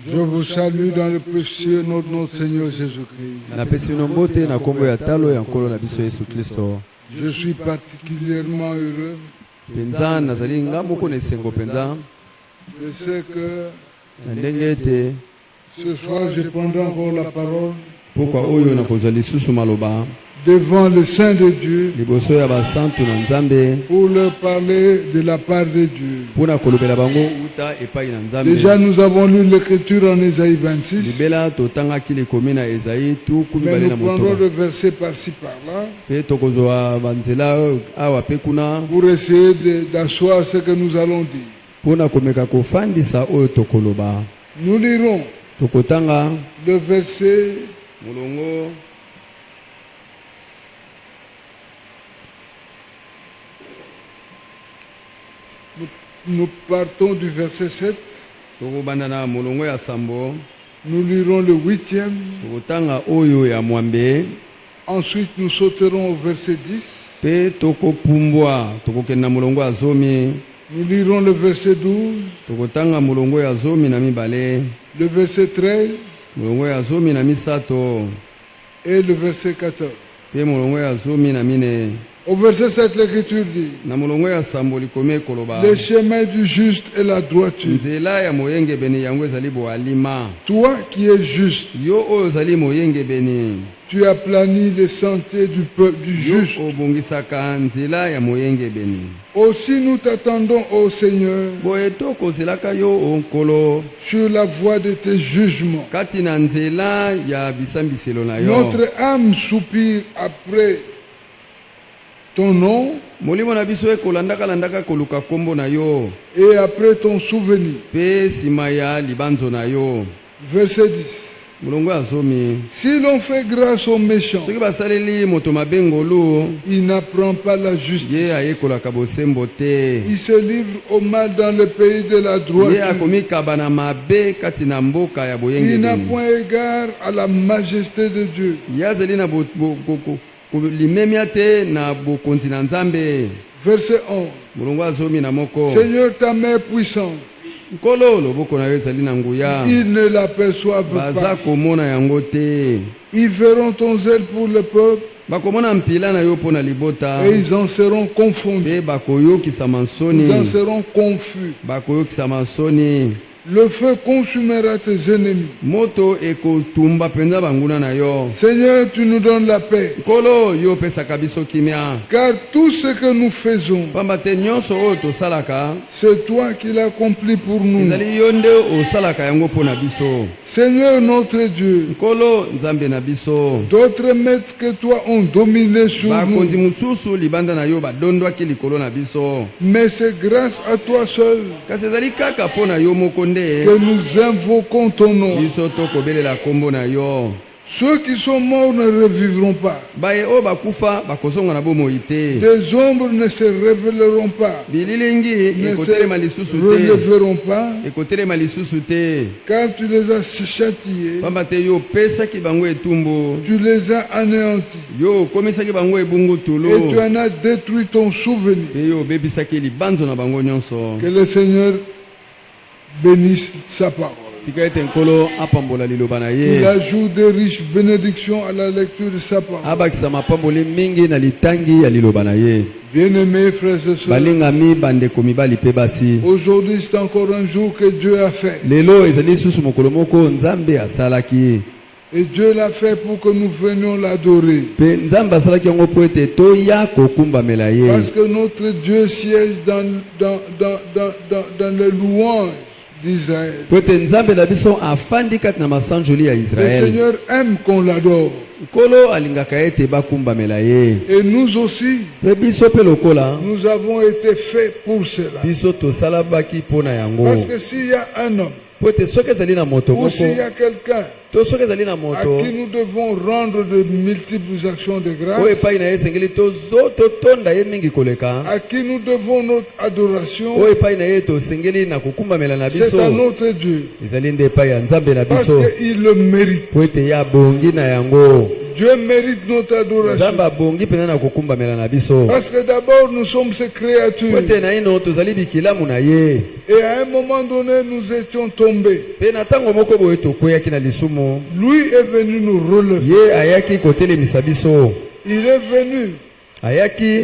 Je vous salue dans le précieux nom de notre Seigneur Jésus-Christ. Je suis particulièrement heureux. Je sais que ce soir je prendrai encore la parole devant le Saint de Dieu pour leur parler de la part de Dieu. Déjà nous avons lu l'écriture en Ésaïe 26, mais nous prendrons le verset par-ci par-là pour essayer d'asseoir ce que nous allons dire. Nous lirons le verset Nous partons du verset 7. Nous lirons le 8e. Ensuite, nous sauterons au verset 10. Nous lirons le verset 12. Le verset 13. Et le verset 14. Au verset 7, l'Écriture dit: le chemin du juste est la droiture. Toi qui es juste, tu as plani les sentiers du peuple du juste. Aussi nous t'attendons, ô Seigneur, sur la voie de tes jugements. Notre âme soupire après ton nom et après ton souvenir. Verset 10. Si l'on fait grâce aux méchants, il n'apprend pas la justice. Il se livre au mal dans le pays de la droiture. Il n'a point égard à la majesté de Dieu. Verset 11. Seigneur, ta main puissante, ils ne l'aperçoivent pas. Ils verront ton zèle pour le peuple et ils en seront confondus. Ils en seront confus. Le feu consumera tes ennemis. Seigneur, tu nous donnes la paix. Car tout ce que nous faisons, c'est toi qui l'accomplis pour nous. Seigneur notre Dieu, d'autres maîtres que toi ont dominé sur nous. Mais c'est grâce à toi seul que nous invoquons ton nom. Ceux qui sont morts ne revivront pas. Des ombres ne se révéleront pas, ne se relèveront pas, car tu les as châtiés, tu les as anéantis, et tu en as détruit ton souvenir. Que le Seigneur bénisse sa parole. Il ajoute de riches bénédictions à la lecture de sa parole. Bien-aimés frères et sœurs, aujourd'hui c'est encore un jour que Dieu a fait. Et Dieu l'a fait pour que nous venions l'adorer. Parce que notre Dieu siège dans les louanges d'Israël. Le Seigneur aime qu'on l'adore. Et nous aussi, nous avons été faits pour cela. Parce que s'il y a un homme, ou s'il y a quelqu'un à qui nous devons rendre de multiples actions de grâce, à qui nous devons notre adoration, c'est à notre Dieu, parce qu'il le mérite. Dieu mérite notre adoration. Parce que d'abord nous sommes ses créatures. Et à un moment donné nous étions tombés. Lui est venu nous relever. Il est venu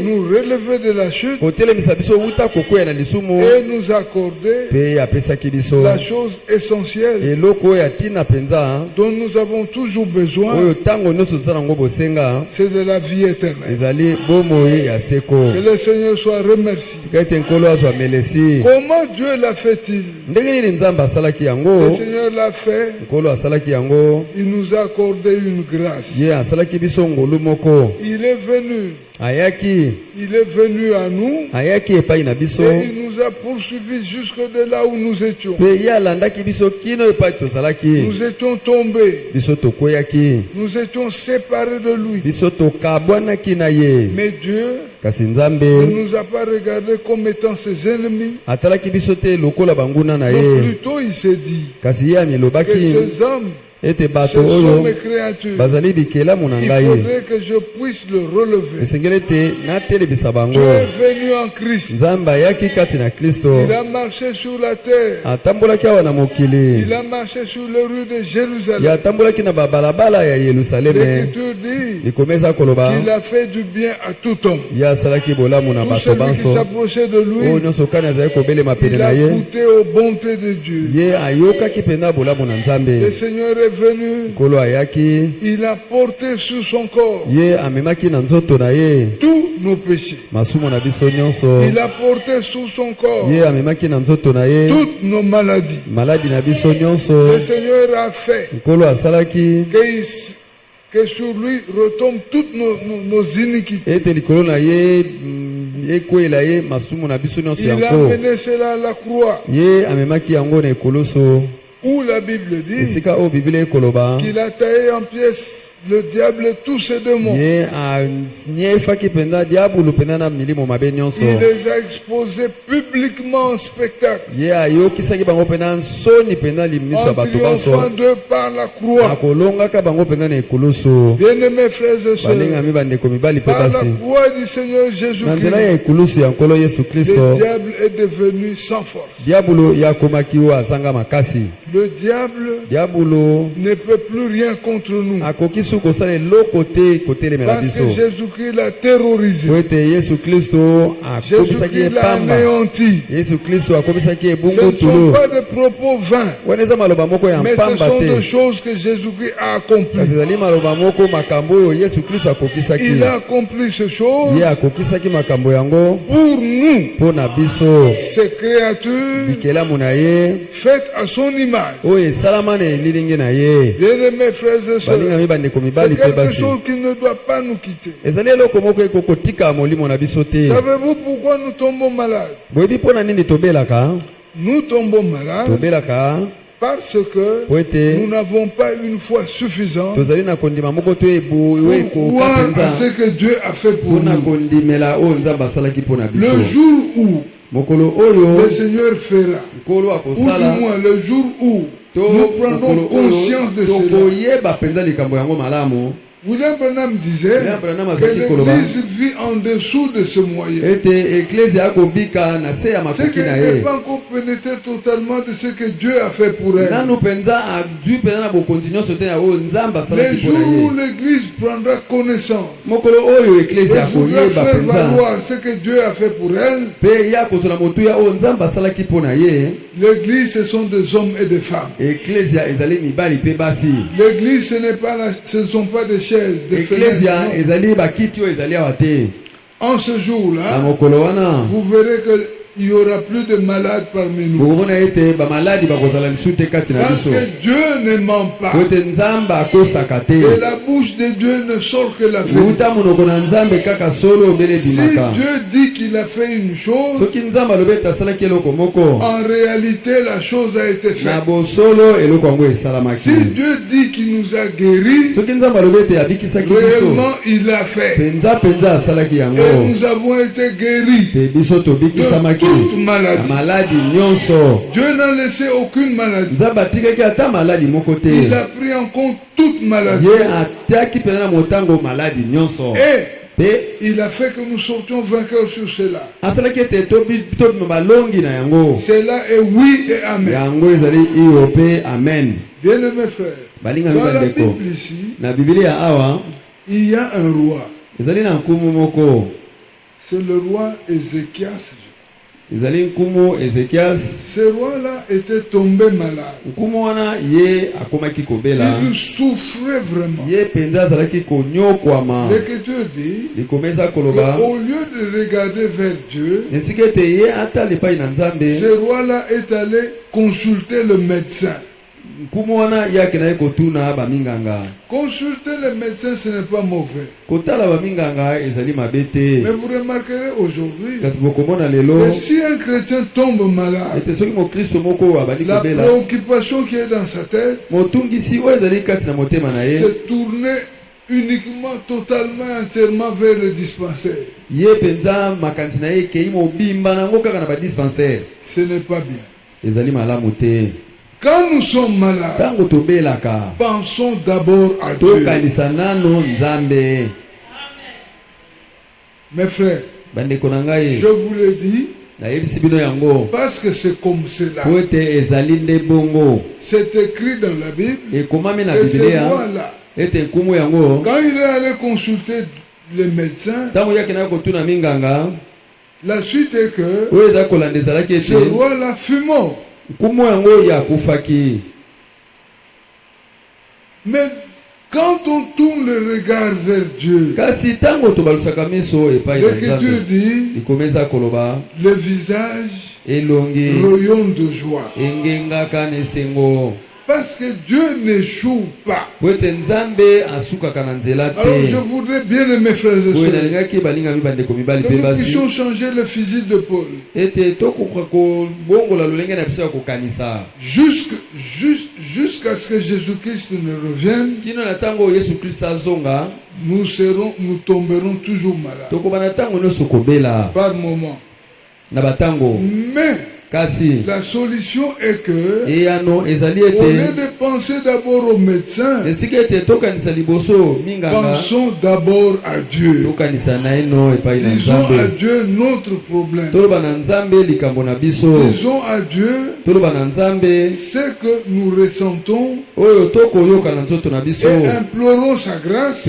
nous relever de la chute et nous accorder la chose essentielle dont nous avons toujours besoin, c'est de la vie éternelle. Que le Seigneur soit remercié. Comment Dieu l'a fait-il? Le Seigneur l'a fait. Il nous a accordé une grâce. Il est venu. Il est venu à nous et il nous a poursuivis jusque de là où nous étions. Nous étions tombés. Nous étions séparés de lui. Mais Dieu ne nous a pas regardés comme étant ses ennemis. Mais plutôt il s'est dit que ces hommes, ce sont mes créatures. Il faudrait que je puisse le relever. Dieu est venu en Christ. Il a marché sur la terre. Il a marché sur les rues de Jérusalem. L'Écriture dit qu'il a fait du bien à tout homme. Tout celui qui s'approchait de lui, il a goûté aux bontés de Dieu. Le Seigneur est venu, il a porté sur son corps tous nos péchés. Il a porté sur son corps toutes nos maladies. Le Seigneur a fait que sur lui retombent toutes nos iniquités. Il a mené cela à la croix. Où la Bible dit qu'il a taillé en pièces le diable et tous ses démons. Il les a exposés publiquement en spectacle, en triomphant d'eux par la croix. Bien-aimés frères et sœurs, par la croix du Seigneur Jésus-Christ, le diable est devenu sans force. Le diable ne peut plus rien contre nous. Parce que Jésus-Christ l'a terrorisé. Jésus-Christ l'a anéanti. Ce ne sont pas des propos vains, mais ce sont des choses que Jésus-Christ a accomplies. Il a accompli ces choses pour nous, ces créatures faites à son image. Bien-aimés frères et sœurs, c'est quelque chose qui ne doit pas nous quitter. Savez-vous pourquoi nous tombons malades? Nous tombons malades parce que nous n'avons pas une foi suffisante pour croire à ce que Dieu a fait pour nous. Le jour où le Seigneur fera, ou du moins le jour où nous prenons conscience de cela. William Branham disait que l'Église vit en dessous de ce moyen. C'est qu'elle n'est pas encore pénétrée totalement de ce que Dieu a fait pour elle. Les jours où l'Église prendra connaissance et voudra faire valoir ce que Dieu a fait pour elle, l'Église, ce sont des hommes et des femmes. L'Église, ce ne sont pas des chaises, des fenêtres. En ce jour-là, vous verrez qu'il n'y aura plus de malades parmi nous. Parce que Dieu ne ment pas. Et la bouche de Dieu ne sort que la vérité. Si Dieu dit qu'il a fait une chose, en réalité la chose a été faite. Si Dieu dit qu'il nous a guéris, réellement il l'a fait. Et nous avons été guéris de toute maladie. Dieu n'a laissé aucune maladie. Il a pris en compte toutes toute maladie. Et il a fait que nous sortions vainqueurs sur cela. Cela est oui et amen. Bien aimé frère, dans la Bible ici, il y a un roi. C'est le roi Ézéchias. Ce roi-là était tombé malade. Il souffrait vraiment. L'Écriture dit qu'au lieu de regarder vers Dieu, ce roi-là est allé consulter le médecin. Consulter le médecin, ce n'est pas mauvais. Mais vous remarquerez aujourd'hui que si un chrétien tombe malade, la préoccupation qui est dans sa tête, c'est tourner uniquement, totalement, entièrement vers le dispensaire. Ce n'est pas bien. Quand nous sommes malades, pensons d'abord à Dieu. Mes frères, je vous le dis, parce que c'est comme cela. C'est écrit dans la Bible. Et ce roi-là, quand il est allé consulter les médecins, la suite est que ce roi-là fut mort. Mais quand on tourne le regard vers Dieu, l'Écriture dit le visage rayonne de joie. Parce que Dieu n'échoue pas. Alors je voudrais bien aimer frères et sœurs que nous puissions changer le physique de Paul. Jusqu'à ce que Jésus-Christ ne revienne, nous tomberons toujours malades. Par moment. Mais la solution est que, au lieu de penser d'abord au médecin, pensons d'abord à Dieu. Disons à Dieu notre problème. Disons à Dieu ce que nous ressentons et implorons sa grâce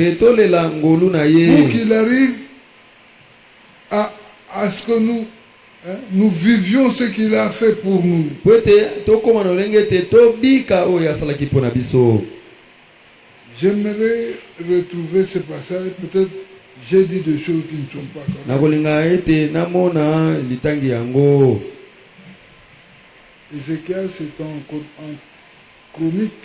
pour qu'il arrive à ce que nous vivions ce qu'il a fait pour nous. J'aimerais retrouver ce passage. Peut-être j'ai dit des choses qui ne sont pas correctes. Ézéchias est en chronique.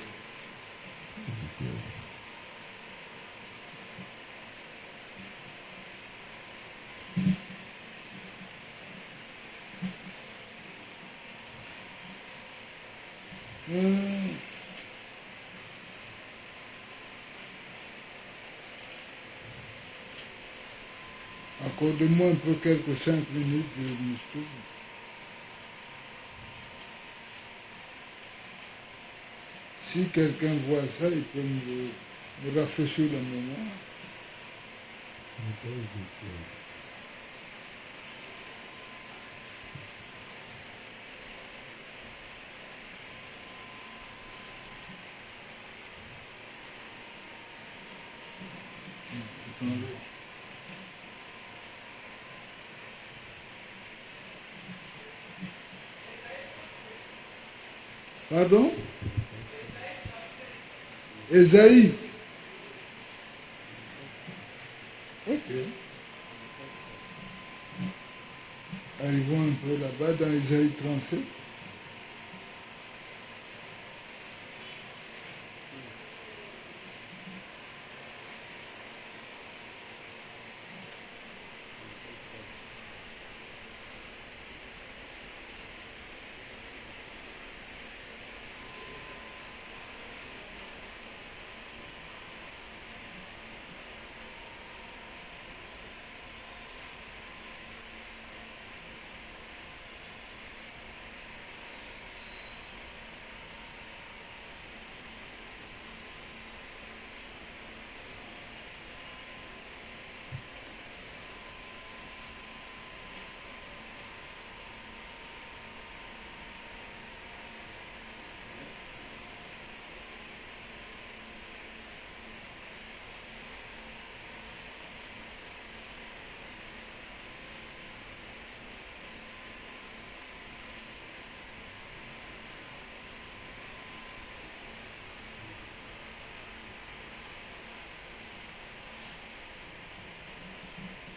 Accordez-moi un peu quelques 5 minutes de m'excuser. Si quelqu'un voit ça, il peut me rafraîchir la mémoire. Pardon? Ésaïe. Ok. Arrivons un peu là-bas dans Ésaïe 37.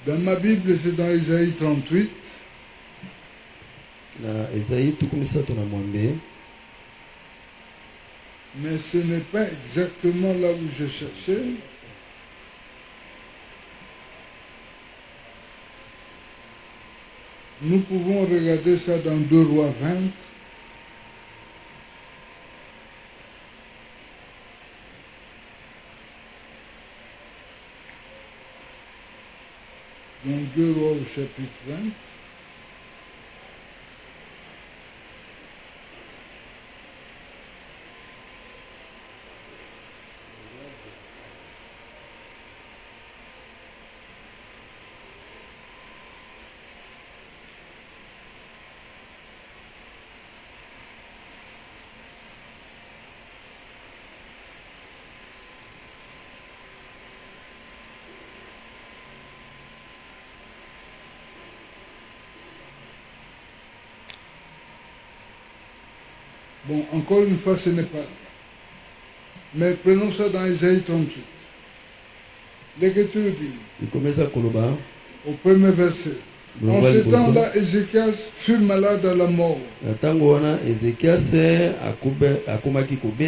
Dans ma Bible, c'est dans Isaïe 38. Mais ce n'est pas exactement là où je cherchais. Nous pouvons regarder ça dans 2 Rois 20. Dans 2 Rois au chapitre 20. Bon, encore une fois, ce n'est pas là. Mais prenons ça dans Isaïe 38. L'Écriture dit, au premier verset, en ce temps-là, Ézéchias fut malade à la mort.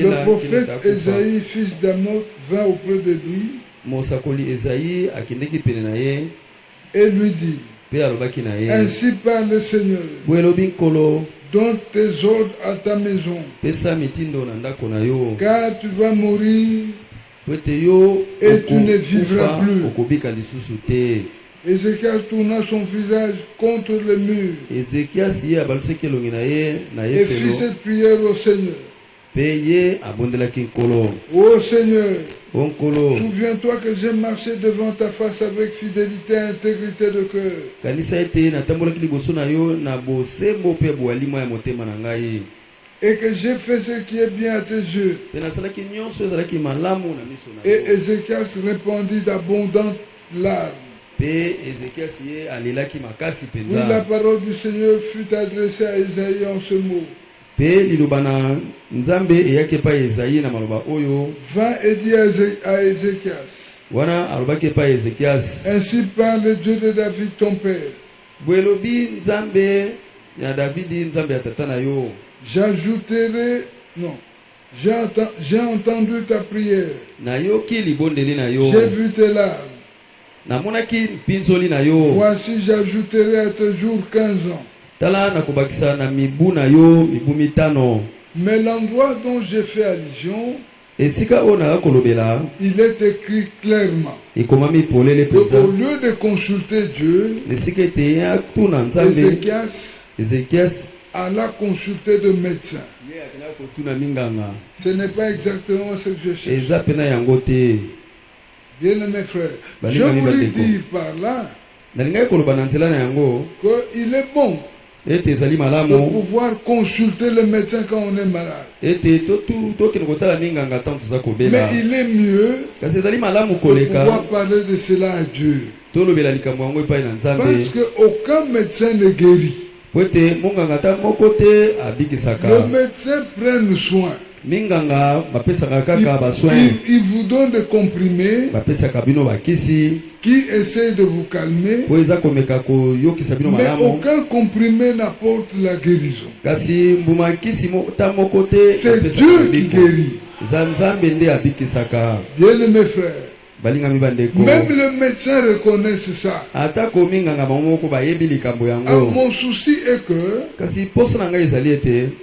Le prophète Ésaïe, fils d'Amoz, vint auprès de lui et lui dit, ainsi parle le Seigneur, donne tes ordres à ta maison, car tu vas mourir et tu ne vivras plus. Ézéchias tourna son visage contre le mur et fit cette prière au Seigneur. Ô Seigneur, souviens-toi que j'ai marché devant ta face avec fidélité et intégrité de cœur. Et que j'ai fait ce qui est bien à tes yeux. Et Ézéchias répondit d'abondantes larmes. Oui, la parole du Seigneur fut adressée à Isaïe en ce mot. Va et dis à Ézéchias, ainsi parle le Dieu de David ton père. J'ajouterai, non, j'ai entendu ta prière. J'ai vu tes larmes. Voici, j'ajouterai à tes jours 15 ans. Mais l'endroit dont j'ai fait allusion, il est écrit clairement qu'au lieu de consulter Dieu, Ézéchias alla consulter de médecins. Ce n'est pas exactement ce que je cherche. Bien-aimés frères, je voulais dire par là qu'il est bon de pouvoir consulter le médecin quand on est malade. Mais il est mieux de pouvoir parler de cela à Dieu. Parce qu'aucun médecin ne guérit. Le médecin prend soin. Il vous donne des comprimés qui essaient de vous calmer, mais aucun comprimé n'apporte la guérison. C'est Dieu qui guérit. Bien-aimés frères, même le médecin reconnaît ça. Mon souci est que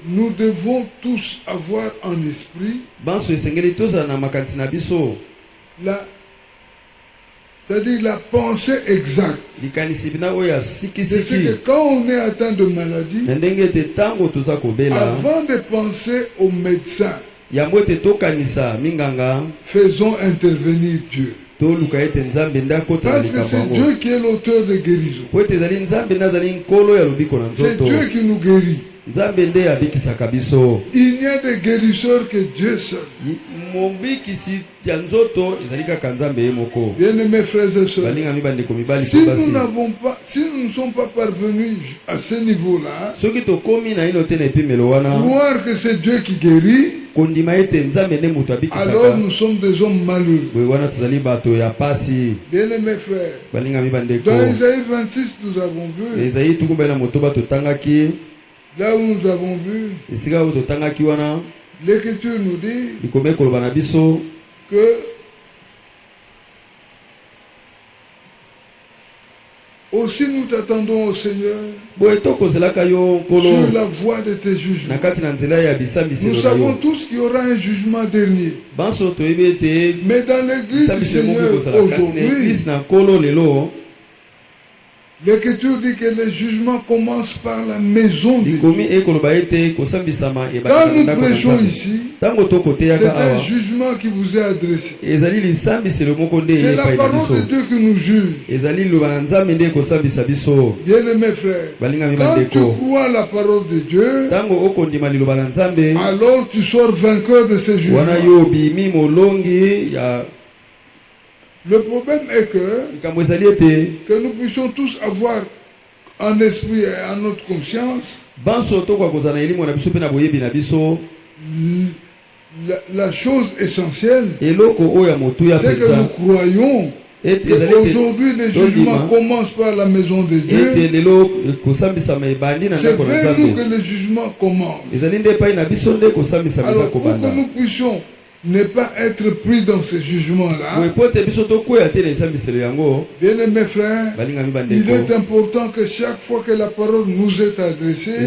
nous devons tous avoir en esprit c'est-à-dire la pensée exacte. C'est que quand on est atteint de maladie, avant de penser au médecin, faisons intervenir Dieu. Parce que c'est Dieu qui est l'auteur de guérison. C'est Dieu qui nous guérit. Il n'y a de guérisseur que Dieu seul. Bien-aimés frères et sœurs, si nous ne sommes pas parvenus à ce niveau-là, croire que c'est Dieu qui guérit, alors nous sommes des hommes malheureux. Bien-aimés frères, dans Isaïe 26, nous avons vu, là où nous avons vu, l'Écriture nous dit que aussi nous t'attendons au Seigneur sur la voie de tes jugements. Nous savons tous qu'il y aura un jugement dernier. Mais dans l'église du Seigneur aujourd'hui, l'Écriture dit que le jugement commence par la maison de Dieu. Quand nous prêchons ici, c'est un jugement qui vous est adressé. C'est la parole de Dieu qui nous juge. Bien-aimés frères, quand tu crois la parole de Dieu, alors tu sors vainqueur de ce jugement. Le problème est que nous puissions tous avoir en esprit et en notre conscience la chose essentielle, c'est que nous croyons qu'aujourd'hui les jugements commencent par la maison de Dieu. C'est vers nous que les jugements commencent. Alors pour que nous puissions ne pas être pris dans ces jugements-là, bien-aimés frères, il est important que chaque fois que la parole nous est adressée,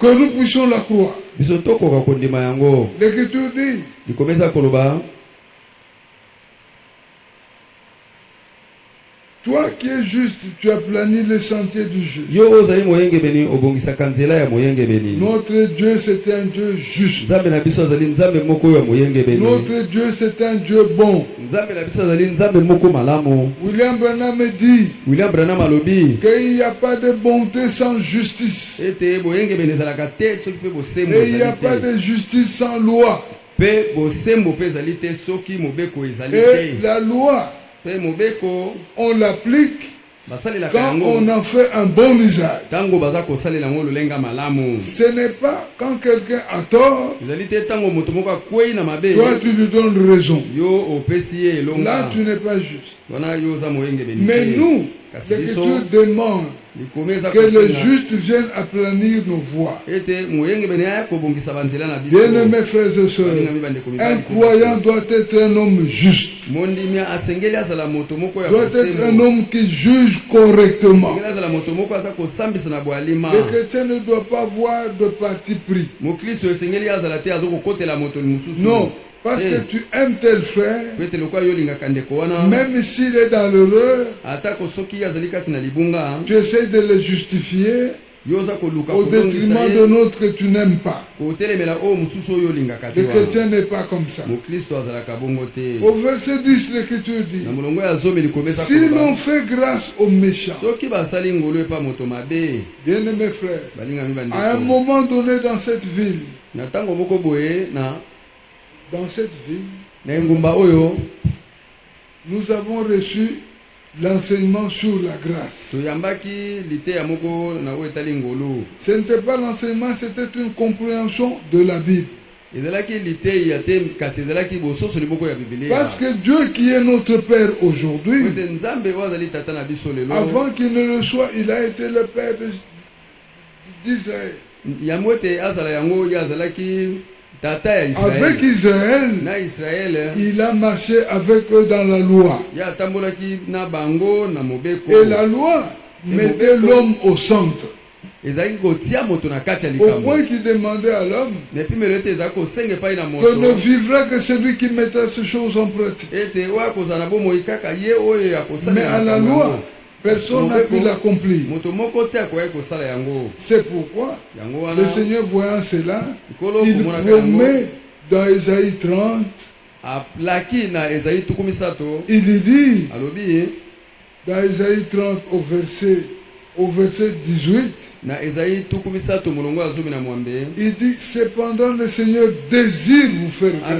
que nous puissions la croire. L'Écriture dit, toi qui es juste, tu as plané les sentiers du juste. Notre Dieu, c'est un Dieu juste. Notre Dieu, c'est un Dieu bon. William Branham dit qu'il n'y a pas de bonté sans justice. Et il n'y a pas de justice sans loi. Et la loi, on l'applique quand on en fait un bon usage. Ce n'est pas quand quelqu'un a tort, toi tu lui donnes raison. Là tu n'es pas juste. Mais nous, l'Écriture demande que les justes viennent aplanir nos voies. Bien-aimés frères et sœurs, un croyant doit être un homme juste. Doit être un homme qui juge correctement. Le chrétien ne doit pas avoir de parti pris. Non. Parce que tu aimes tel frère, même s'il est dans l'erreur, tu essaies de le justifier au détriment de l'autre que tu n'aimes pas. Le chrétien n'est pas comme ça. Au verset 10, l'Écriture dit, si l'on fait grâce aux méchants, bien-aimés frères, à un moment donné dans cette ville, nous avons reçu l'enseignement sur la grâce. Ce n'était pas l'enseignement, c'était une compréhension de la Bible. Parce que Dieu qui est notre Père aujourd'hui, avant qu'il ne le soit, il a été le Père d'Israël. Avec Israël, il a marché avec eux dans la loi. Et la loi mettait l'homme au centre. Au point qu'il demandait à l'homme que ne vivra que celui qui mettra ces choses en pratique. Mais à la loi, personne n'a pu l'accomplir. C'est pourquoi le Seigneur, voyant cela, il promet dans Isaïe 30, il dit dans Isaïe 30 au verset au verset 18, il dit, cependant le Seigneur désire vous faire grâce.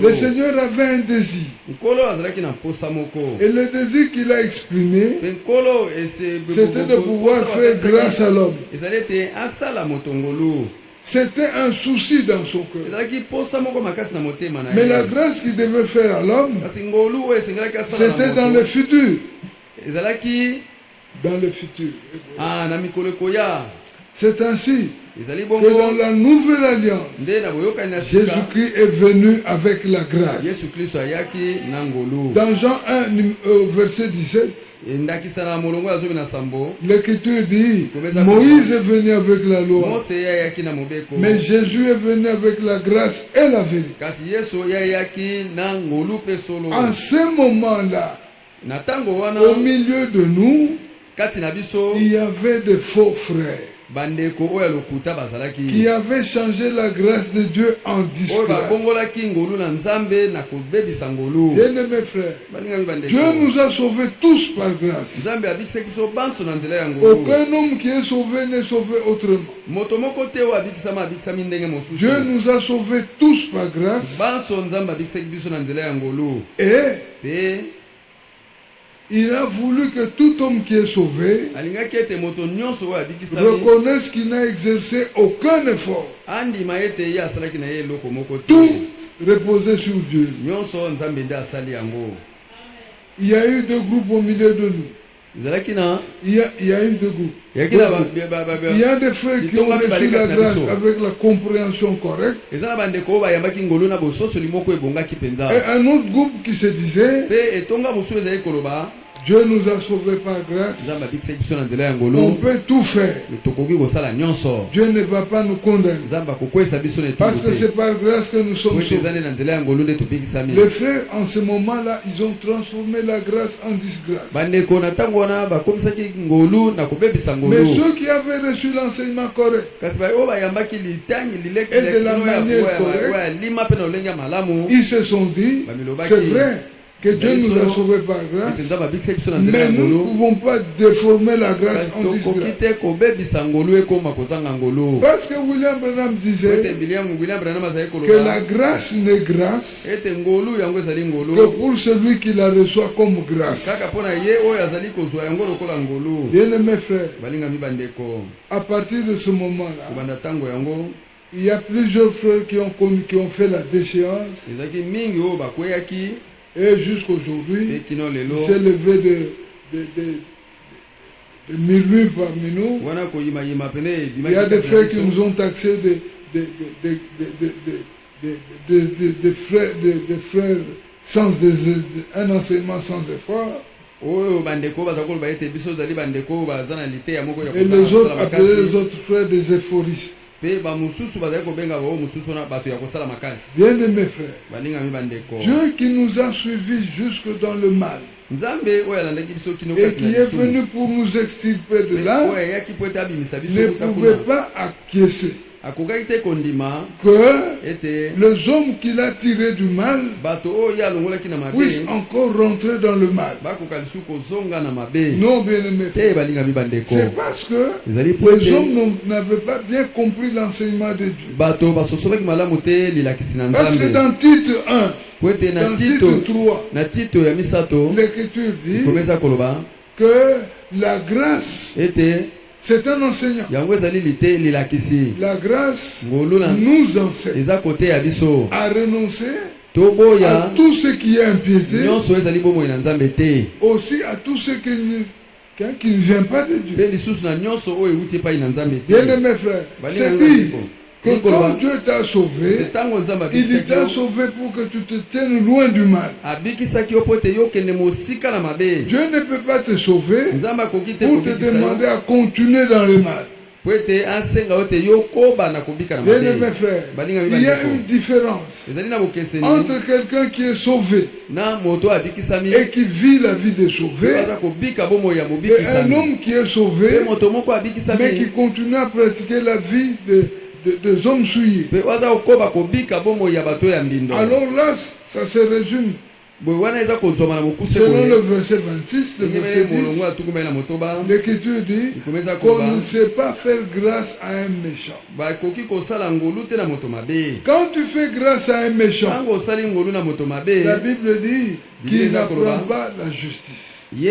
Le Seigneur avait un désir. Et le désir qu'il a exprimé, c'était de pouvoir faire grâce à l'homme. C'était un souci dans son cœur. Mais la grâce qu'il devait faire à l'homme, c'était dans le futur. Dans le futur. C'est ainsi que dans la nouvelle alliance, Jésus-Christ est venu avec la grâce. Dans Jean 1, verset 17, l'Écriture dit, Moïse est venu avec la loi, mais Jésus est venu avec la grâce et la vérité. En ce moment-là, au milieu de nous, il y avait des faux frères qui avaient changé la grâce de Dieu en disgrâce. Bien-aimés frères, Dieu nous a sauvés tous par grâce. Aucun homme qui est sauvé n'est sauvé autrement. Dieu nous a sauvés tous par grâce. Et il a voulu que tout homme qui est sauvé reconnaisse qu'il n'a exercé aucun effort. Tout reposait sur Dieu. Il y a eu deux groupes au milieu de nous. Il y a eu deux groupes. Il y a des frères qui ont reçu la grâce avec la compréhension correcte. Et un autre groupe qui se disait, Dieu nous a sauvés par grâce. On peut tout faire. Dieu ne va pas nous condamner. Parce que c'est par grâce que nous sommes sauvés. Les frères, en ce moment-là, ils ont transformé la grâce en disgrâce. Mais ceux qui avaient reçu l'enseignement correct et de la manière correcte, ils se sont dit, c'est vrai que Dieu nous a sauvés par grâce, mais nous ne pouvons pas déformer la grâce en disgrâce. Parce que William Branham disait que la grâce n'est grâce que pour celui qui la reçoit comme grâce. Bien-aimés frères, à partir de ce moment-là, il y a plusieurs frères qui ont fait la déchéance. Et jusqu'aujourd'hui, il s'est levé de murmures parmi nous. Il y a des frères qui nous ont taxés de frères sans un enseignement sans effort. Et les autres appelaient les autres frères des éphoristes. Bien-aimés frères, Dieu qui nous a suivis jusque dans le mal et qui est venu pour nous extirper de là, ne pouvait pas acquiescer que les hommes qu'il a tirés du mal puissent encore rentrer dans le mal. Non, bien-aimés, c'est parce que les hommes n'avaient pas bien compris l'enseignement de Dieu. Parce que dans Tite 1, dans Tite 3, l'Écriture dit que la grâce, c'est un enseignant. La grâce nous enseigne à renoncer à tout ce qui est impiété, aussi à tout ce qui ne vient pas de Dieu. Bien-aimés frères, c'est dire que quand Dieu t'a sauvé, il t'a sauvé pour que tu te tiennes loin du mal. Dieu ne peut pas te sauver pour te demander à continuer dans le mal. Bien-aimés frères, il y a une différence entre quelqu'un qui est sauvé et qui vit la vie de sauvé et un homme qui est sauvé mais qui continue à pratiquer la vie des hommes souillés. Alors là, ça se résume Selon le verset 26, le verset 10, l'Écriture dit qu'on ne sait pas faire grâce à un méchant. Quand tu fais grâce à un méchant, la Bible dit qu'il n'apprend pas la justice. Il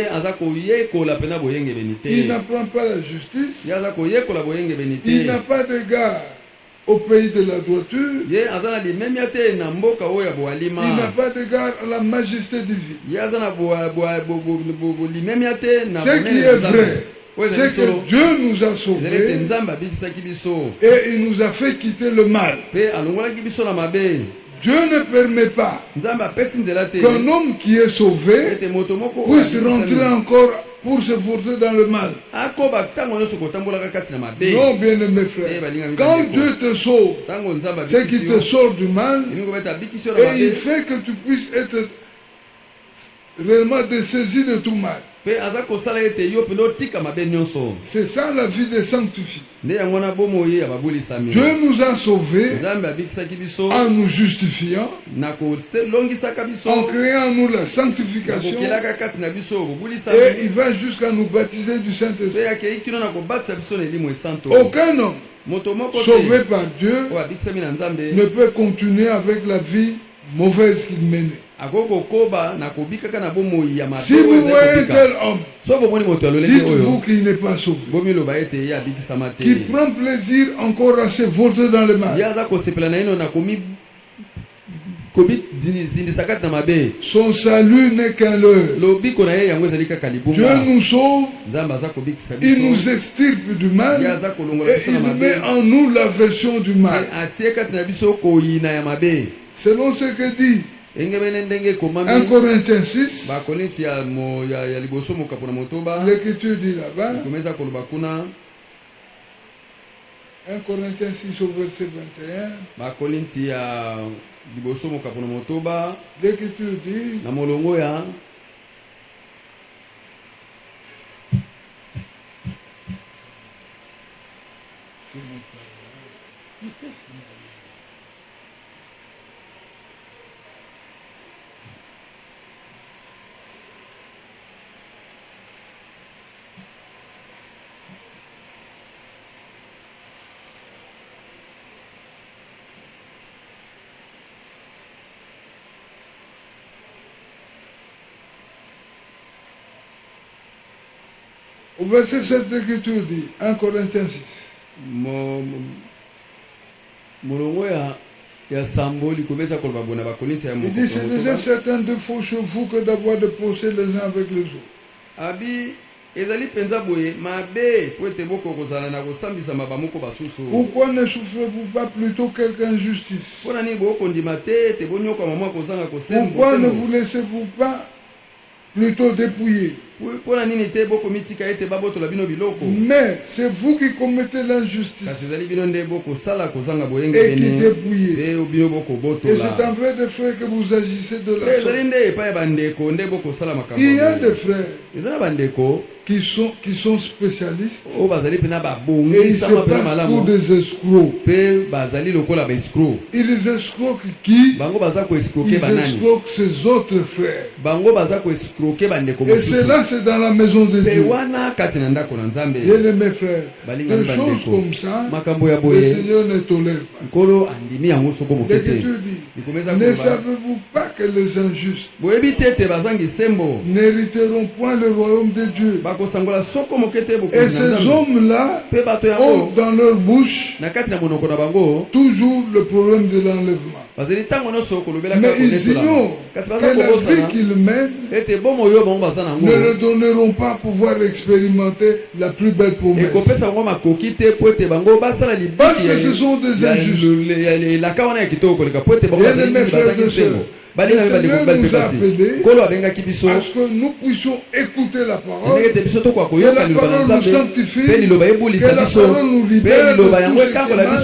n'apprend pas la justice. Il n'a pas d'égard au pays de la droiture. Il n'a pas d'égard à la majesté divine. Ce qui est vrai, c'est que Dieu nous a sauvés et il nous a fait quitter le mal. Dieu ne permet pas qu'un homme qui est sauvé puisse rentrer encore pour se porter dans le mal. Non, bien-aimé frère. Quand Dieu te sauve, c'est qu'il te sort du mal et il fait que tu puisses être réellement dessaisi de tout mal. C'est ça la vie des sanctifiés. Dieu nous a sauvés en nous justifiant, en créant en nous la sanctification, et il va jusqu'à nous baptiser du Saint-Esprit. Aucun homme sauvé par Dieu ne peut continuer avec la vie mauvaise qu'il menait. Si vous voyez un tel homme, dites-vous qu'il n'est pas sauvé, qui prend plaisir encore à se voter dans le mal. Son salut n'est qu'un leurre. Dieu nous sauve, il nous extirpe du mal et il met en nous la version du mal. Selon ce que dit 1 Corinthiens 6, l'Écriture dit là-bas, 1 Corinthiens 6 au verset 21, l'Écriture dit, au verset 7, l'Écriture dit, 1 Corinthiens 6. Il dit, c'est déjà certain de faux chez vous que d'avoir de procès les uns avec les autres. Pourquoi ne souffrez-vous pas plutôt quelque injustice? Pourquoi ne vous laissez-vous pas plutôt dépouiller? Mais c'est vous qui commettez l'injustice et qui dépouillez. Et c'est envers des frères que vous agissez de la sorte. Il y a des frères qui sont spécialistes et ils se passent pour des escrocs. Ils escroquent qui? Ils escroquent ses autres frères. Et cela c'est dans la maison de Dieu. Bien mes frères, des choses comme ça, le Seigneur ne tolère pas. L'Écriture dit, ne savez-vous pas que les injustes n'hériteront point le royaume de Dieu? Et ces hommes-là ont dans leur bouche toujours le problème de l'enlèvement. Mais ils ignorent que la vie qu'ils mènent ne leur donneront pas pouvoir expérimenter la plus belle promesse. Parce que ce sont des injustes. Bien-aimés frères et sœurs, le Seigneur nous a appelés à ce que nous puissions écouter la parole, que la parole nous sanctifie, que la parole nous libère de tout ce qui est mal,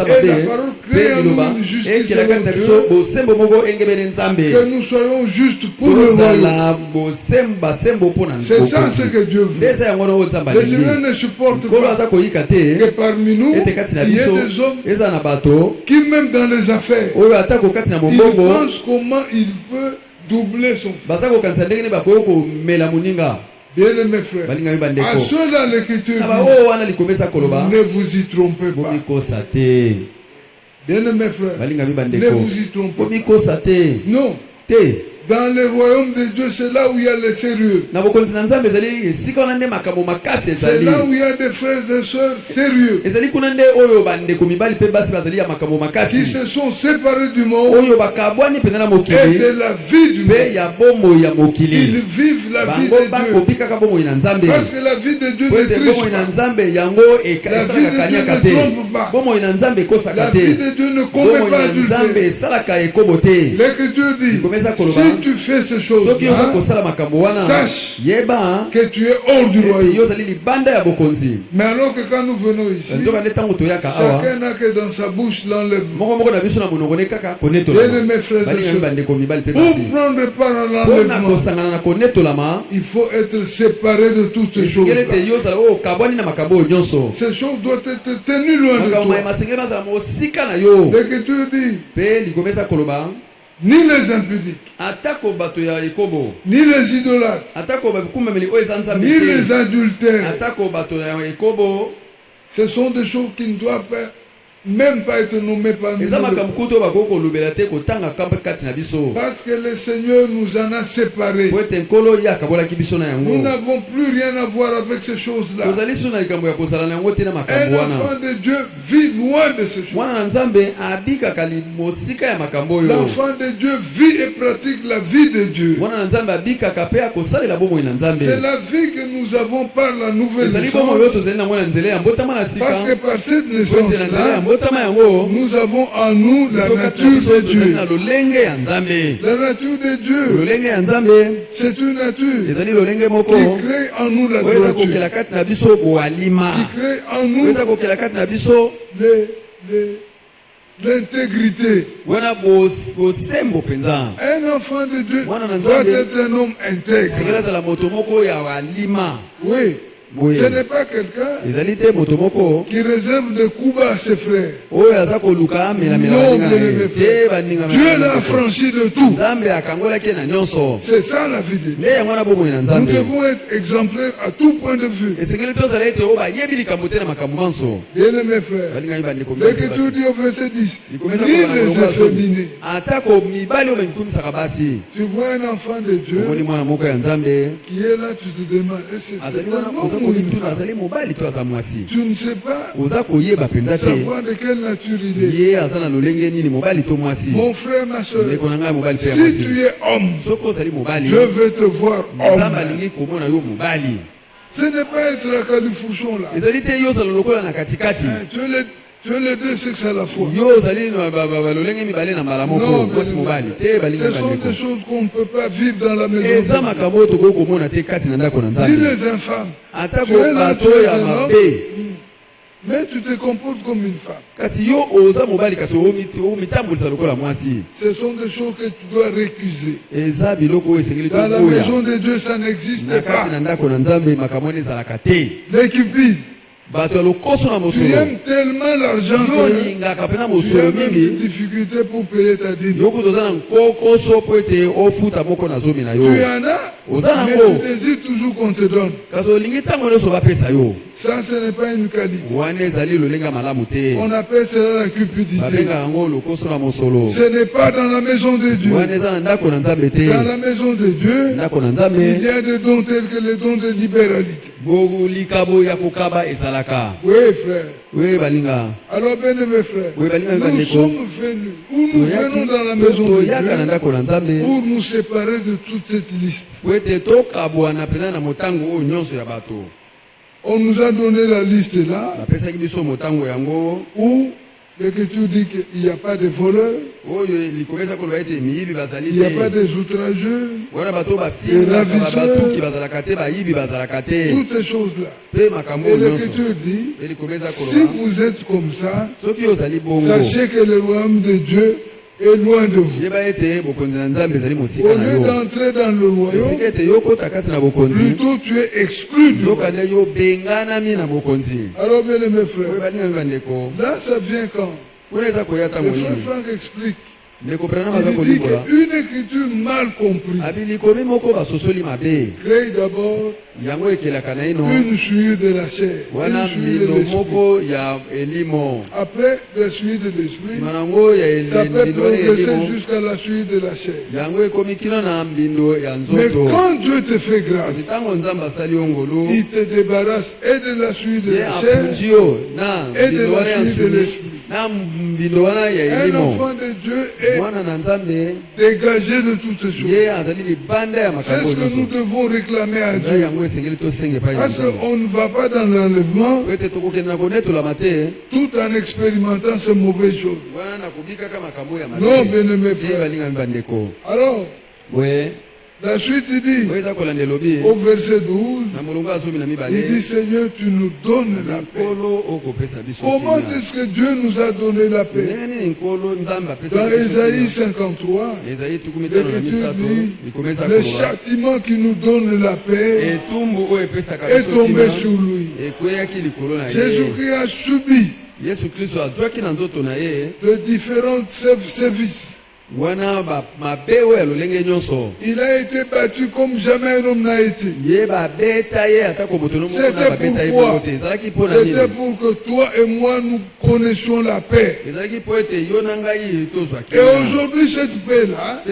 et la parole crée en nous une justice selon Dieu, que nous soyons justes pour le royaume. C'est ça ce que Dieu veut. Le Seigneur ne supporte pas que parmi nous, il y ait des hommes qui même dans les affaires, ils pensent comment il peut doubler son fils. Bien-aimés frères, à ceux-là l'écriture dit, ne vous y trompez pas. Bien-aimés frères, ne vous y trompez pas. Non. Dans le royaume de Dieu, c'est là où il y a le sérieux. C'est là où il y a des frères et sœurs sérieux qui se sont séparés du monde et de la vie du monde. Ils vivent la vie de Dieu. Parce que la vie de Dieu ne triche pas. La vie de Dieu ne trompe pas. La vie de Dieu ne commet pas adultère. L'Écriture dit, si tu fais ces choses, sache que tu es hors du royaume. Mais alors que quand nous venons ici, chacun n'a que dans sa bouche l'enlèvement. Bien mes frères et sœurs, pour prendre part à l'enlèvement, il faut être séparé de toutes ces choses. Ces choses doivent être tenues loin de toi. L'Écriture dit, ni les impudiques, ni les idolâtres, ni les adultères. Ce sont des choses qui ne doivent même pas être nommées par nous. Parce que le Seigneur nous en a séparés. Nous n'avons plus rien à voir avec ces choses-là. Un enfant de Dieu vit loin de ces choses. L'enfant de Dieu vit et pratique la vie de Dieu. C'est la vie que nous avons par la nouvelle naissance. Parce que par cette naissance-là, nous avons en nous la nature de Dieu. La nature de Dieu, c'est une nature qui crée en nous la droiture, qui crée en nous l'intégrité. Un enfant de Dieu doit être un homme intègre. Oui. Ce n'est pas quelqu'un qui réserve des coups à ses frères. Non, Dieu l'a affranchi de tout. C'est ça la vie de Dieu. Nous devons être exemplaires à tout point de vue. Bien-aimés frères, l'Écriture dit au verset 10, ni les efféminés. Tu vois un enfant de Dieu qui est là, tu te demandes, est-ce tu ne sais pas savoir de quelle nature il est. Mon frère, ma soeur, si tu es homme, je veux te voir homme. Ce n'est pas être à califourchon là. Tu es les deux sexes à la fois. Non, ce sont des choses qu'on ne peut pas vivre dans la maison. Dis les infâmes. Tu es là, tu es un homme, mais tu te comportes comme une femme. Ce sont des choses que tu dois récuser. Dans la maison de Dieu, ça n'existe pas. L'équipine. Tu aimes tellement l'argent que tu as même des difficultés pour payer ta dîme. Tu en as, mais tu désires toujours qu'on te donne. Ça, ce n'est pas une qualité. On appelle cela la cupidité. Ce n'est pas dans la maison de Dieu. Dans la maison de Dieu, il y a des dons tels que les dons de libéralité. Oui, frère. Alors, bien-aimés frères, nous sommes venus, ou nous venons dans la maison de Dieu, pour nous séparer de toute cette liste. On nous a donné la liste là, où l'Écriture dit qu'il n'y a pas de voleurs, il n'y a pas des outrageux, des ravisseurs, toutes ces choses-là. Et l'Écriture dit, si vous êtes comme ça, sachez que le royaume de Dieu est loin de vous. Au lieu d'entrer dans le royaume, plutôt tu es exclu du royaume. Alors bien mes frères, là ça vient quand le frère Franck explique Il dit qu'une écriture mal comprise crée d'abord une souillure de la chair, une souillure de l'esprit. Après la souillure de l'esprit, ça peut progresser jusqu'à la souillure de la chair. Mais quand Dieu te fait grâce, il te débarrasse et de la souillure de la chair et de la souillure de l'esprit. Un enfant de Dieu est dégagé de toutes ces choses. C'est ce que nous devons réclamer à Dieu. Parce qu'on ne va pas dans l'enlèvement tout en expérimentant ces mauvaises choses. Non, bien-aimé frère. Alors, la suite il dit, au verset 12, il dit Seigneur, tu nous donnes la paix. Comment est-ce que Dieu nous a donné la paix? Dans Ésaïe 53, l'Écriture dit, le châtiment qui nous donne la paix est tombé sur lui. Jésus-Christ a subi de différents services. Il a été battu comme jamais un homme n'a été. C'était pour que toi et moi nous connaissions la paix. Et aujourd'hui cette paix-là,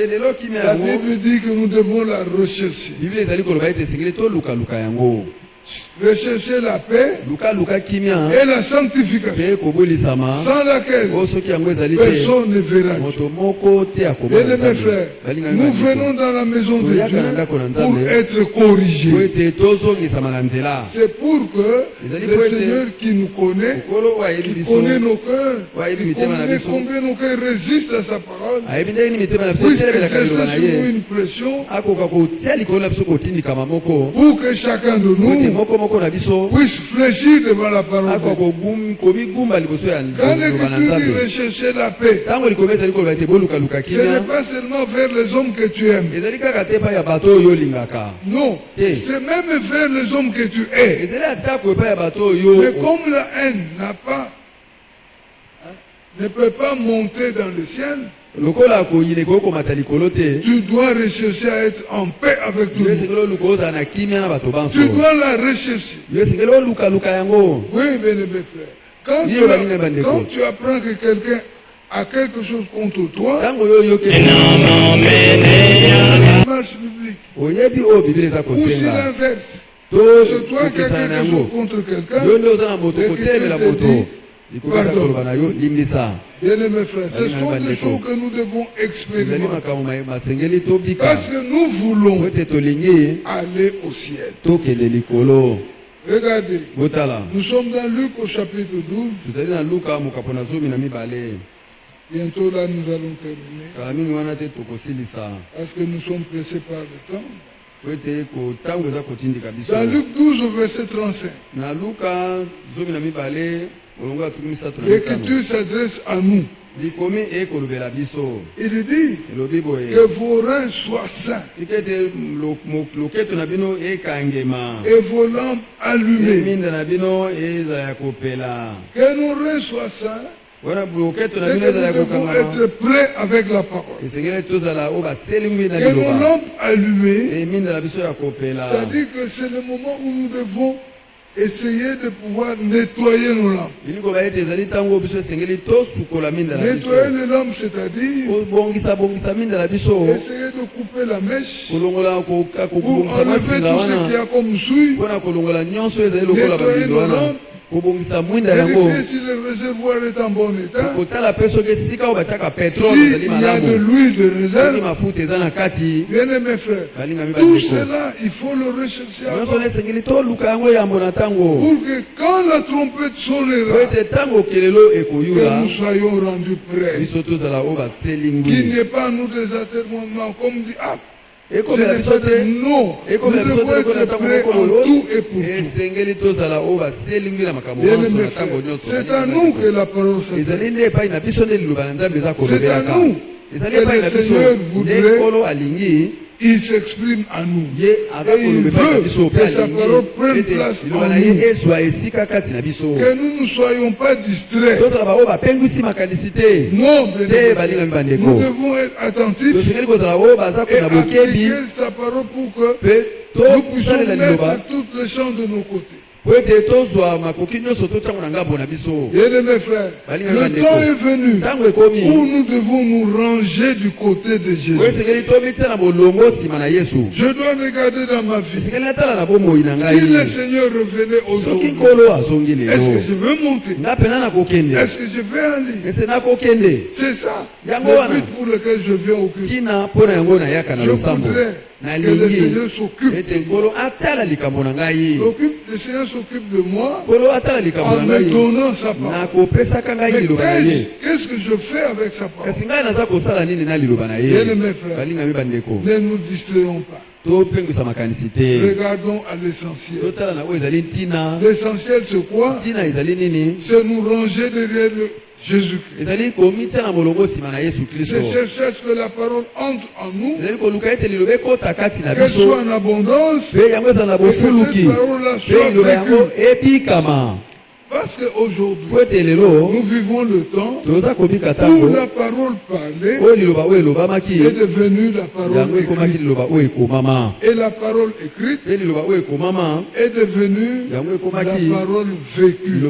la Bible dit que nous devons la rechercher. Rechercher la paix et la sanctification, sans laquelle personne ne verra Dieu. Bien mes frères, nous venons dans la maison de Dieu pour être corrigés. C'est pour que le Seigneur qui nous connaît, qui connaît nos cœurs, qui connaît combien nos cœurs résistent à sa parole, puisse exercer sur nous une pression pour que chacun de nous puisse fléchir devant la parole. Quand l'Écriture dit rechercher la paix, ce n'est pas seulement vers les hommes que tu aimes. Non, c'est même vers les hommes que tu hais. Mais comme la haine ne peut pas monter dans le ciel, tu dois rechercher à être en paix avec tout le monde. Tu dois la rechercher. Oui, bien aimé frère. Quand tu apprends que quelqu'un a quelque chose contre toi, marche publique. Ou c'est l'inverse. C'est toi qui as quelque chose contre quelqu'un, pardon. Bien aimé frère, ce sont des choses que nous devons expérimenter. Parce que nous voulons aller au ciel. Regardez, nous sommes dans Luc au chapitre 12. Bientôt là nous allons terminer. Parce que nous sommes pressés par le temps. Dans Luc 12 au verset 35. L'Écriture s'adresse à nous. Il dit que vos reins soient sains et vos lampes allumées. Que nos reins soient sains. C'est que nous devons être prêts avec la parole. Que nos lampes allumées, c'est-à-dire que c'est le moment où nous devons essayer de pouvoir nettoyer nos lampes. Nettoyer les lampes, c'est-à-dire essayer de couper la mèche pour enlever tout ce qu'il y a comme souille, nettoyer nos lampes, vérifier si le réservoir est en bon état, s'il y a de l'huile de réserve. Bien aimé frère, tout cela il faut le rechercher avant, pour que quand la trompette sonnera, que nous soyons rendus prêts, qu'il n'y ait pas nous des atermoiements comme dit non, nous devons être prêts en tout et pour tout. Bien aimé frère, c'est à nous que la parole s'adresse. C'est à nous que le Seigneur voudrait il s'exprime à nous. Et il veut que sa parole prenne place en nous. Que nous ne soyons pas distraits. Non, nous devons être attentifs et appliquer sa parole pour que nous puissions mettre toutes les chances de nos côtés. Bien mes frères, le temps est venu où nous devons nous ranger du côté de Jésus. Je dois regarder dans ma vie. Si le Seigneur revenait aujourd'hui, est-ce que je veux monter? Est-ce que je vais aller? C'est ça le but pour lequel je viens au culte. Je voudrais que le Seigneur s'occupe. Le Seigneur s'occupe de moi en me donnant sa parole. Mais qu'est-ce que je fais avec sa parole? Bien mes frères, ne nous distrayons pas. Regardons à l'essentiel. L'essentiel c'est quoi? C'est nous ranger derrière Jésus-Christ. C'est chercher que la parole entre en nous, qu'elle soit en abondance, et que cette parole-là soit vécue. Parce qu'aujourd'hui, nous vivons le temps où la parole parlée est devenue la parole écrite. Et la parole écrite est devenue la parole vécue.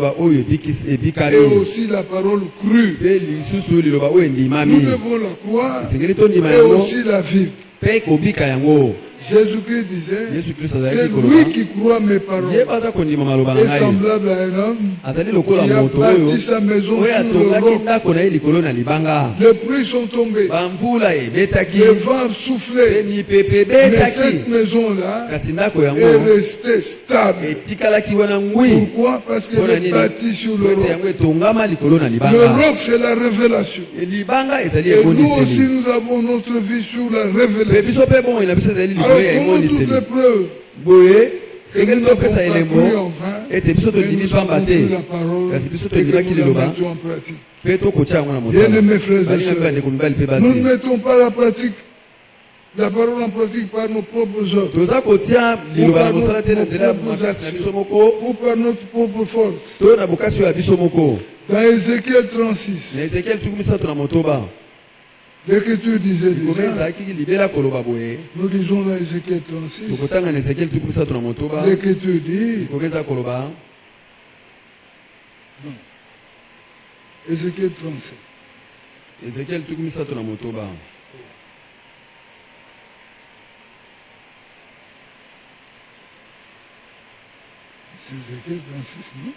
Et aussi la parole crue. Nous devons la croire et aussi la vivre. Jésus-Christ disait, c'est lui qui croit mes paroles. Est semblable à un homme qui a bâti sa maison sur le roc. Les pluies sont tombées, les vents soufflaient, mais cette maison-là est restée stable. Pourquoi? Parce qu'elle est bâtie sur le roc. Le roc, c'est la révélation. Et nous aussi, nous avons notre vie sur la révélation. Comment toutes les preuves que nous n'avons pas cru en vain, et nous avons compris la parole et que nous la mettons en pratique. Bien mes frères et sœurs, nous ne mettons pas la parole en pratique par nos propres œuvres, ou par notre propre force. Dans Ézéchiel 36, l'Écriture disait déjà, nous lisons dans Ézéchiel 36, l'Écriture dit, Ézéchiel 37, c'est Ézéchiel 36, non?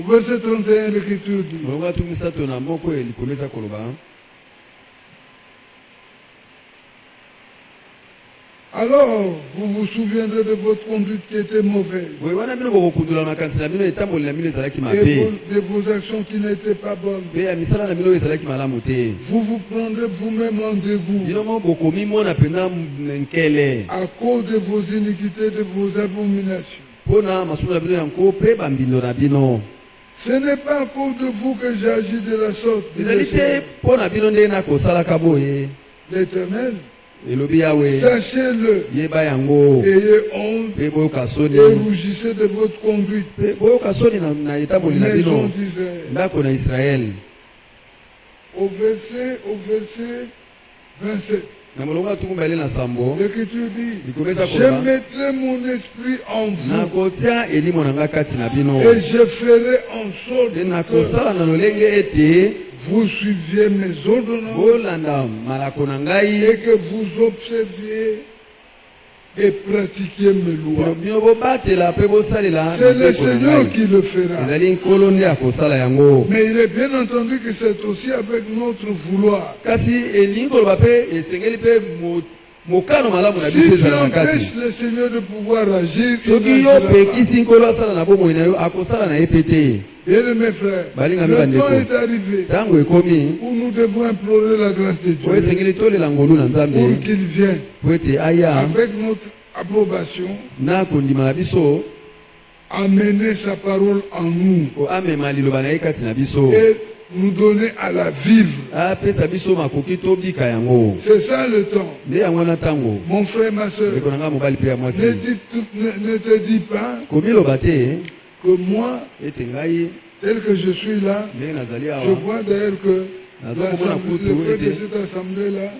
Au verset 31, l'Écriture dit, alors vous vous souviendrez de votre conduite qui était mauvaise et de vos actions qui n'étaient pas bonnes. Vous vous prendrez vous-même en dégoût à cause de vos iniquités, de vos abominations. Ce n'est pas à cause de vous que j'agis de la sorte, dit l'Éternel. Sachez-le, ayez honte et rougissez de votre conduite, maison d'Israël. Au verset 27, l'Écriture dit, je mettrai mon esprit en vous et je ferai en sorte que vous suiviez mes ordonnances et que vous observiez et pratiquiez mes lois. C'est le Seigneur qui le fera. Mais il est bien entendu que c'est aussi avec notre vouloir. Si tu empêches le Seigneur de pouvoir agir, Bien-aimés frères, le temps est arrivé où nous devons implorer la grâce de Dieu pour qu'il vienne avec notre approbation amener sa parole en nous et nous donner à la vivre. C'est ça le temps. Mon frère, ma soeur, ne te dis pas que moi, tel que je suis là, je vois d'ailleurs que les frères de cette assemblée-là,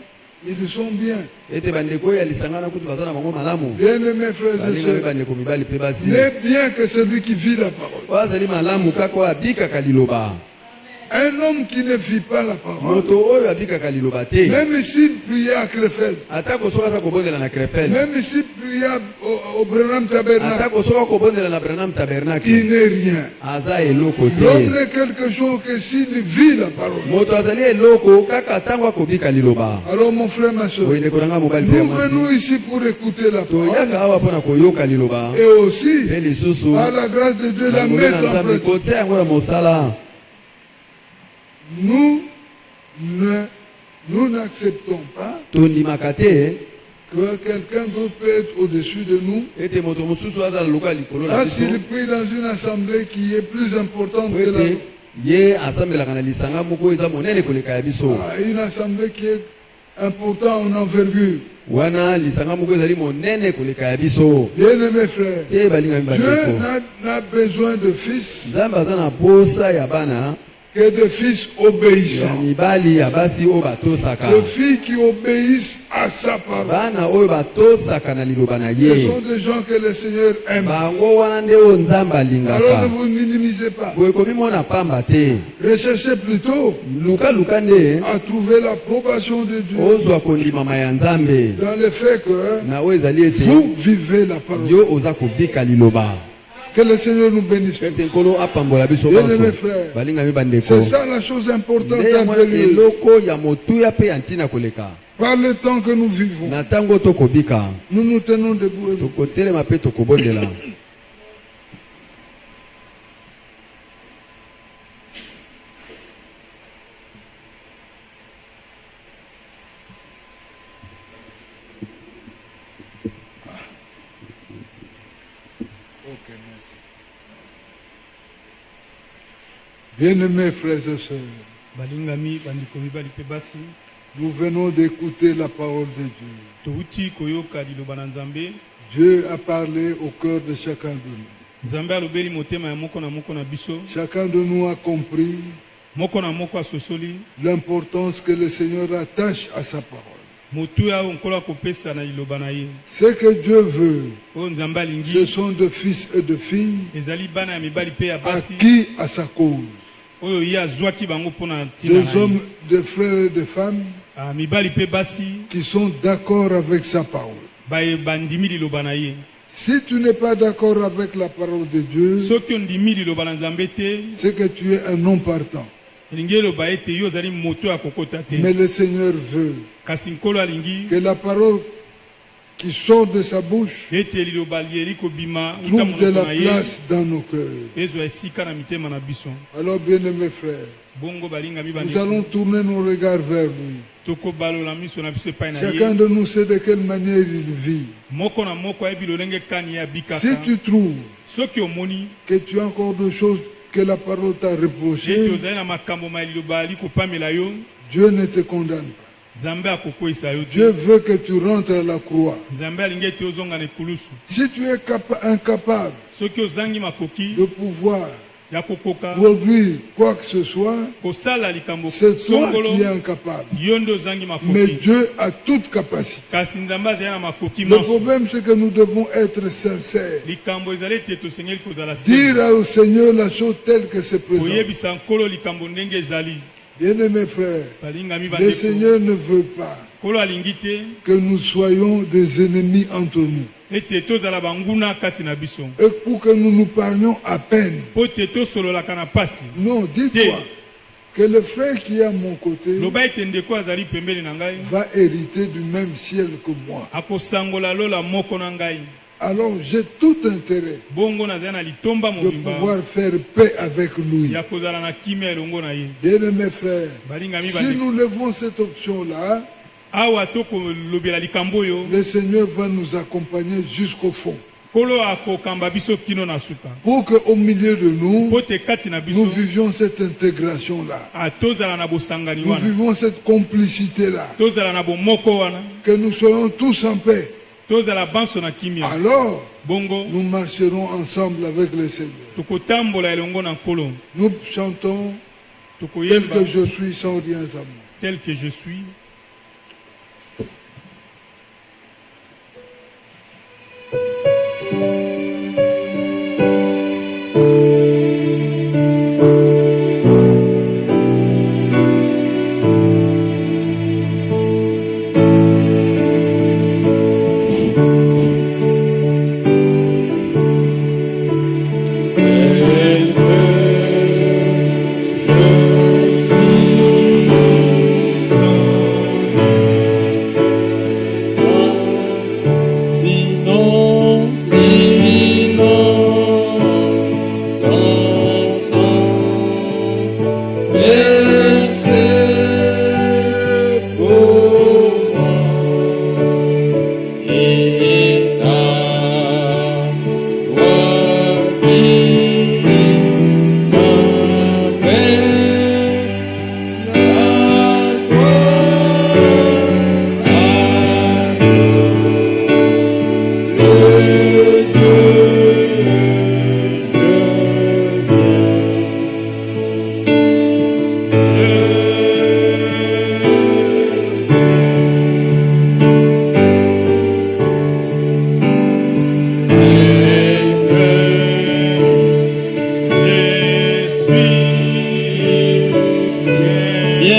ils sont bien. Bien-aimés frères et sœurs, n'est bien que celui qui vit la parole. Un homme qui ne vit pas la parole, même s'il priait à Krefeld, même s'il priait au Branham Tabernacle, il n'est rien. L'homme n'est quelque chose que s'il vit la parole. Alors mon frère, ma soeur, nous venons ici pour écouter la parole et aussi, par la grâce de Dieu, la mettre en pratique. Nous n'acceptons pas que quelqu'un d'autre peut être au-dessus de nous. Parce qu'il prie dans une assemblée qui est plus importante que la nôtre. Une assemblée qui est importante en envergure. Bien-aimés frères, Dieu n'a besoin de fils que des fils obéissants. Des filles qui obéissent à sa parole. Ce sont des gens que le Seigneur aime. Alors ne vous minimisez pas. Recherchez plutôt à trouver l'approbation de Dieu dans le fait que vous vivez la parole. Que le Seigneur nous bénisse. Bien-aimés frères, c'est ça la chose importante. Par le temps que nous vivons, nous nous tenons debout. Bien-aimés frères et sœurs, nous venons d'écouter la parole de Dieu. Dieu a parlé au cœur de chacun de nous. Chacun de nous a compris l'importance que le Seigneur attache à sa parole. Ce que Dieu veut, ce sont de fils et de filles acquis à sa cause. Des hommes, des frères et des femmes qui sont d'accord avec sa parole. Si tu n'es pas d'accord avec la parole de Dieu, c'est que tu es un non partant. Mais le Seigneur veut que la parole qui sort de sa bouche trouve de la place dans nos cœurs. Alors, bien-aimés frères, nous allons tourner nos regards vers lui. Chacun de nous sait de quelle manière il vit. Si tu trouves que tu as encore des choses que la parole t'a reproché, Dieu ne te condamne pas. Dieu veut que tu rentres à la croix. Si tu es incapable de pouvoir produire quoi que ce soit, c'est toi qui es incapable. Mais Dieu a toute capacité. Le problème, c'est que nous devons être sincères. Dire au Seigneur la chose telle que c'est présent. Bien-aimés frères, le Seigneur ne veut pas que nous soyons des ennemis entre nous. Et pour que nous nous parlions à peine. Non, dis-toi que le frère qui est à mon côté va hériter du même ciel que moi. Alors j'ai tout intérêt de pouvoir faire paix avec lui. Bien-aimés frères, si nous levons cette option-là, le Seigneur va nous accompagner jusqu'au fond. Pour qu'au milieu de nous, nous vivions cette intégration-là. Nous vivons cette complicité-là. Que nous soyons tous en paix. Alors, nous marcherons ensemble avec le Seigneur. Nous chantons tel que je suis sans rien à moi. Tel que je suis.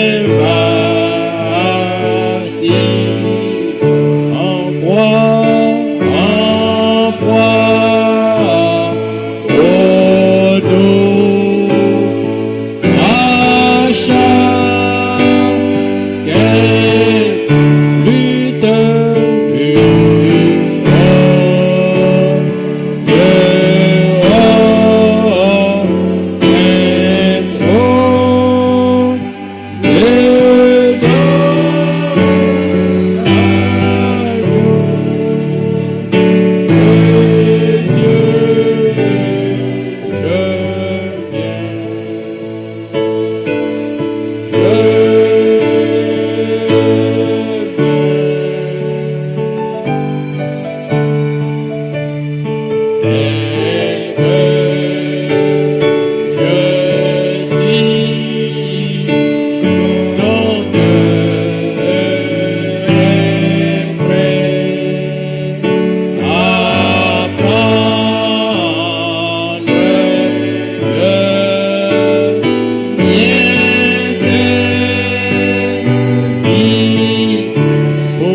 être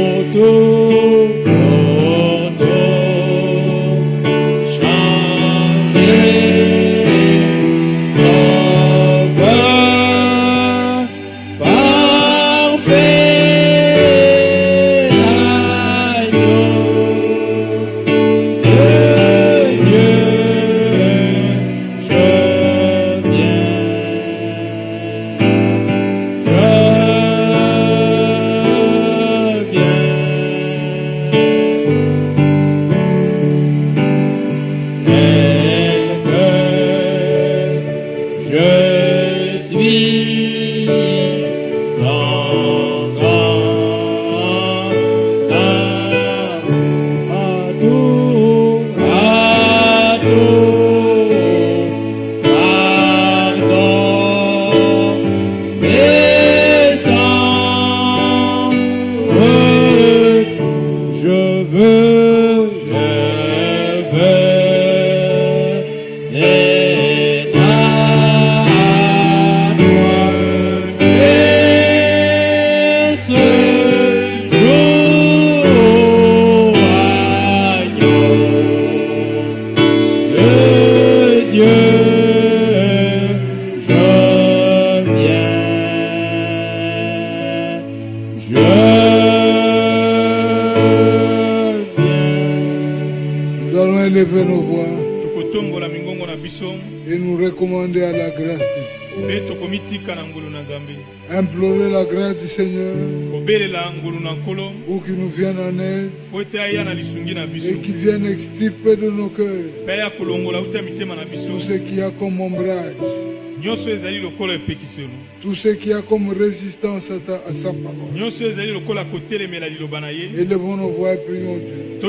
à toi. et nous recommander à la grâce de Dieu. Implorer la grâce du Seigneur pour qu'il nous vienne en aide et qu'il vienne extirper de nos cœurs tout ce qui a comme ombrage, tout ce qui a comme résistance à sa parole. Élevons nos voix et prions Dieu.